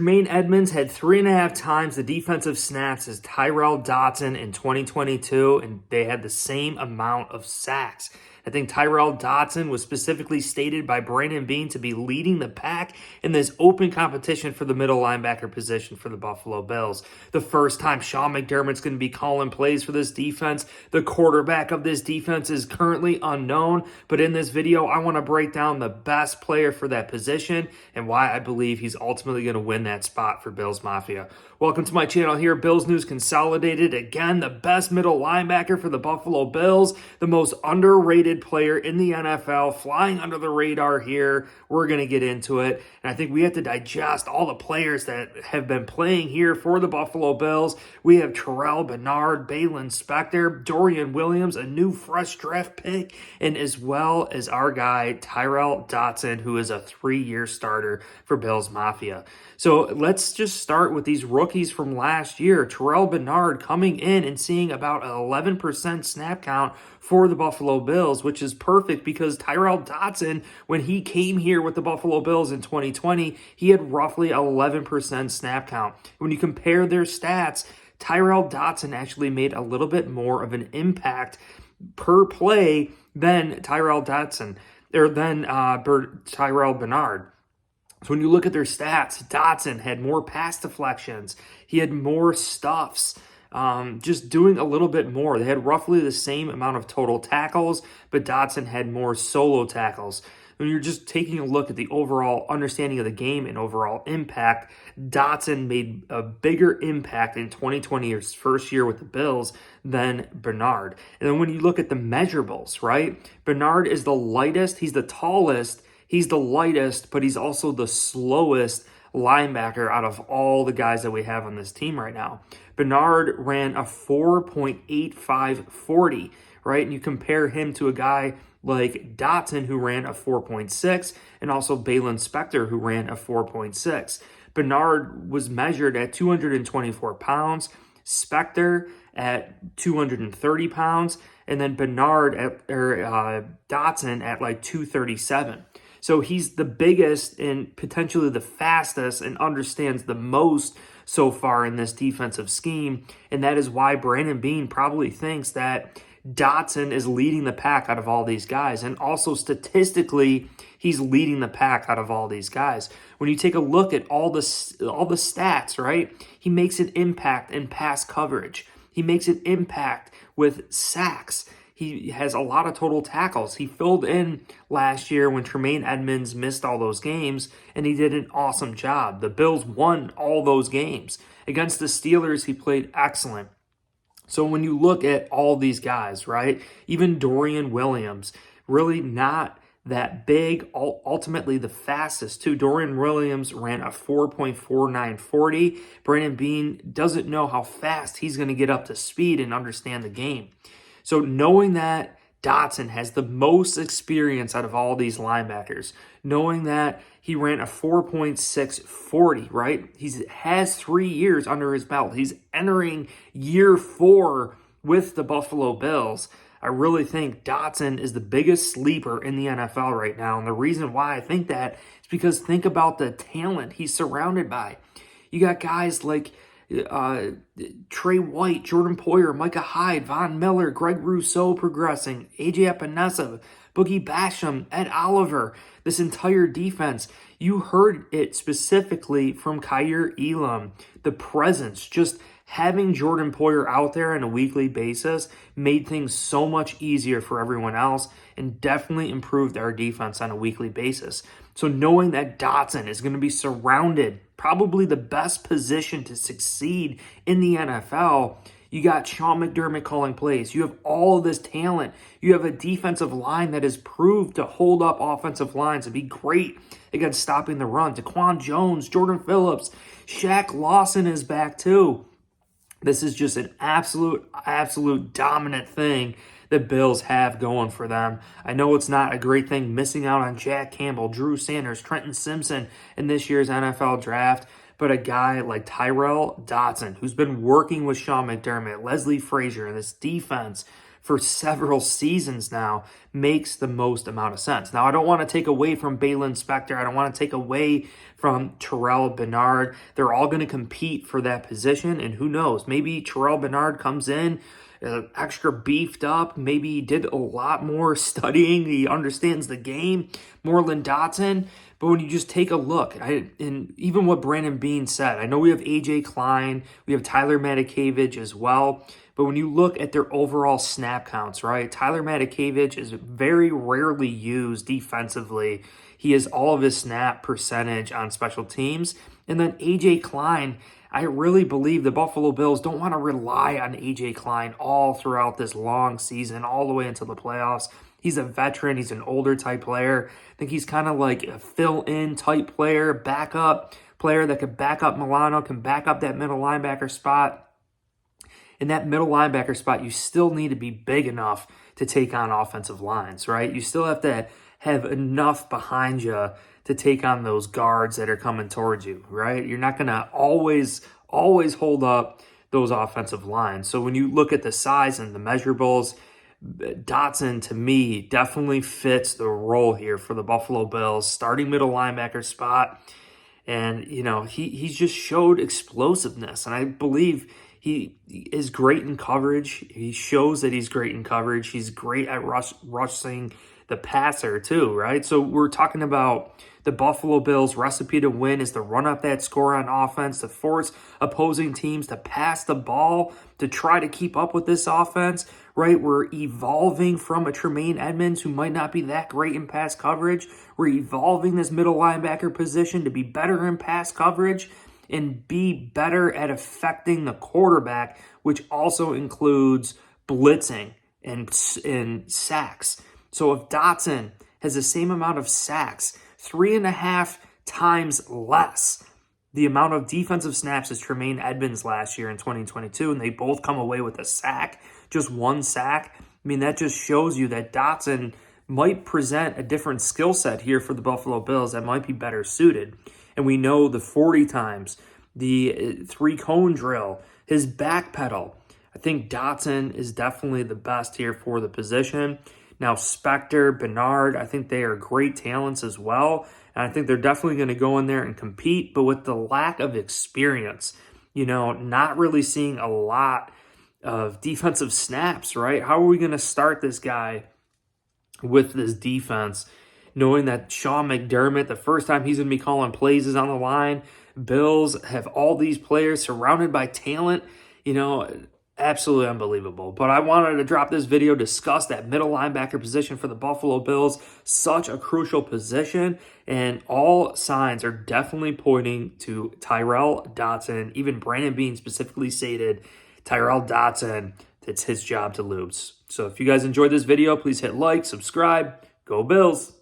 Jermaine Edmonds had 3.5 times the defensive snaps as Tyrel Dodson in 2022, and they had the same amount of sacks. I think Tyrel Dodson was specifically stated by Brandon Beane to be leading the pack in this open competition for the middle linebacker position for the Buffalo Bills. The first time Sean McDermott's going to be calling plays for this defense. The quarterback of this defense is currently unknown, but in this video, I want to break down the best player for that position and why I believe he's ultimately going to win that spot for Bills Mafia. Welcome to my channel here, Bills News Consolidated. Again, the best middle linebacker for the Buffalo Bills, the most underrated player in the NFL, flying under the radar here. We're going to get into it, and I think we have to digest all the players that have been playing here for the Buffalo Bills. We have Terrel Bernard, Baylon Spector, Dorian Williams, a new fresh draft pick, and as well as our guy, Tyrel Dodson, who is a 3-year starter for Bills Mafia. So let's just start with these rookies from last year. Terrel Bernard coming in and seeing about an 11% snap count for the Buffalo Bills, which is perfect because Tyrel Dodson, when he came here with the Buffalo Bills in 2020, he had roughly 11% snap count. When you compare their stats, Tyrel Dodson actually made a little bit more of an impact per play than Tyrel Dodson, or than Tyrel Bernard. So when you look at their stats, Dodson had more pass deflections. He had more stuffs, just doing a little bit more. They had roughly the same amount of total tackles, but Dodson had more solo tackles. When you're just taking a look at the overall understanding of the game and overall impact, Dodson made a bigger impact in 2020, his first year with the Bills, than Bernard. And then when you look at the measurables, right? Bernard is the lightest, he's the tallest, he's the lightest, but he's also the slowest linebacker out of all the guys that we have on this team right now. Bernard ran a 4.85 40, right? And you compare him to a guy like Dodson, who ran a 4.6, and also Baylon Spector, who ran a 4.6. Bernard was measured at 224 pounds, Spector at 230 pounds, and then Bernard Dodson at like 237. So he's the biggest and potentially the fastest and understands the most so far in this defensive scheme. And that is why Brandon Beane probably thinks that Dodson is leading the pack out of all these guys. And also statistically, he's leading the pack out of all these guys. When you take a look at all the stats, right? He makes an impact in pass coverage. He makes an impact with sacks. He has a lot of total tackles. He filled in last year when Jermaine Edmonds missed all those games, and he did an awesome job. The Bills won all those games. Against the Steelers, he played excellent. So when you look at all these guys, right, even Dorian Williams, really not that big, ultimately the fastest too. Dorian Williams ran a 4.49 40. Brandon Beane doesn't know how fast he's going to get up to speed and understand the game. So knowing that Dodson has the most experience out of all these linebackers, knowing that he ran a 4.6 40, right? He has 3 years under his belt. He's entering year 4 with the Buffalo Bills. I really think Dodson is the biggest sleeper in the NFL right now. And the reason why I think that is because think about the talent he's surrounded by. You got guys like Trey White, Jordan Poyer, Micah Hyde, Von Miller, Greg Rousseau progressing, AJ Epinesa, Boogie Basham, Ed Oliver, this entire defense. You heard it specifically from Kaiir Elam. The presence, just having Jordan Poyer out there on a weekly basis made things so much easier for everyone else and definitely improved our defense on a weekly basis. So knowing that Dodson is going to be surrounded, probably the best position to succeed in the NFL, you got Sean McDermott calling plays. You have all of this talent. You have a defensive line that has proved to hold up offensive lines and be great against stopping the run. Daquan Jones, Jordan Phillips, Shaq Lawson is back too. This is just an absolute dominant thing that Bills have going for them. I know it's not a great thing missing out on Jack Campbell, Drew Sanders, Trenton Simpson in this year's NFL draft, but a guy like Tyrel Dodson, who's been working with Sean McDermott, Leslie Frazier, and this defense for several seasons now makes the most amount of sense. Now, I don't want to take away from Baylon Spector. I don't want to take away from Terrel Bernard. They're all going to compete for that position, and who knows, maybe Terrel Bernard comes in extra beefed up, maybe he did a lot more studying, he understands the game more than Dodson. But when you just take a look, and even what Brandon Beane said, I know we have AJ Klein, we have Tyler Matakevich as well, but when you look at their overall snap counts, right, Tyler Matakevich is very rarely used defensively. He has all of his snap percentage on special teams. And then AJ Klein, I really believe the Buffalo Bills don't want to rely on AJ Klein all throughout this long season, all the way into the playoffs. He's a veteran. He's an older type player. I think he's kind of like a fill-in type player, backup player that could back up Milano, can back up that middle linebacker spot. In that middle linebacker spot, you still need to be big enough to take on offensive lines, right? You still have to have enough behind you to take on those guards that are coming towards you, right? You're not going to always hold up those offensive lines. So when you look at the size and the measurables, Dodson, to me, definitely fits the role here for the Buffalo Bills, starting middle linebacker spot. And, you know, he's just showed explosiveness. And I believe he is great in coverage. He shows that he's great in coverage. He's great at rushing the passer too, right? So we're talking about the Buffalo Bills' recipe to win is to run up that score on offense, to force opposing teams to pass the ball, to try to keep up with this offense, right? We're evolving from a Tremaine Edmonds who might not be that great in pass coverage. We're evolving this middle linebacker position to be better in pass coverage and be better at affecting the quarterback, which also includes blitzing and sacks. So if Dodson has the same amount of sacks, 3.5 times less the amount of defensive snaps as Tremaine Edmonds last year in 2022, and they both come away with a sack, just one sack, I mean, that just shows you that Dodson might present a different skill set here for the Buffalo Bills that might be better suited. And we know the 40 times, the 3-cone drill, his back pedal. I think Dodson is definitely the best here for the position. Now, Spector, Bernard, I think they are great talents as well. And I think they're definitely going to go in there and compete. But with the lack of experience, you know, not really seeing a lot of defensive snaps, right? How are we going to start this guy with this defense, knowing that Sean McDermott, the first time he's going to be calling plays is on the line? Bills have all these players surrounded by talent, you know, absolutely unbelievable. But I wanted to drop this video, discuss that middle linebacker position for the Buffalo Bills. Such a crucial position, and all signs are definitely pointing to Tyrel Dodson. Even Brandon Beane specifically stated Tyrel Dodson, it's his job to lose. So if you guys enjoyed this video, please hit like, subscribe. Go Bills!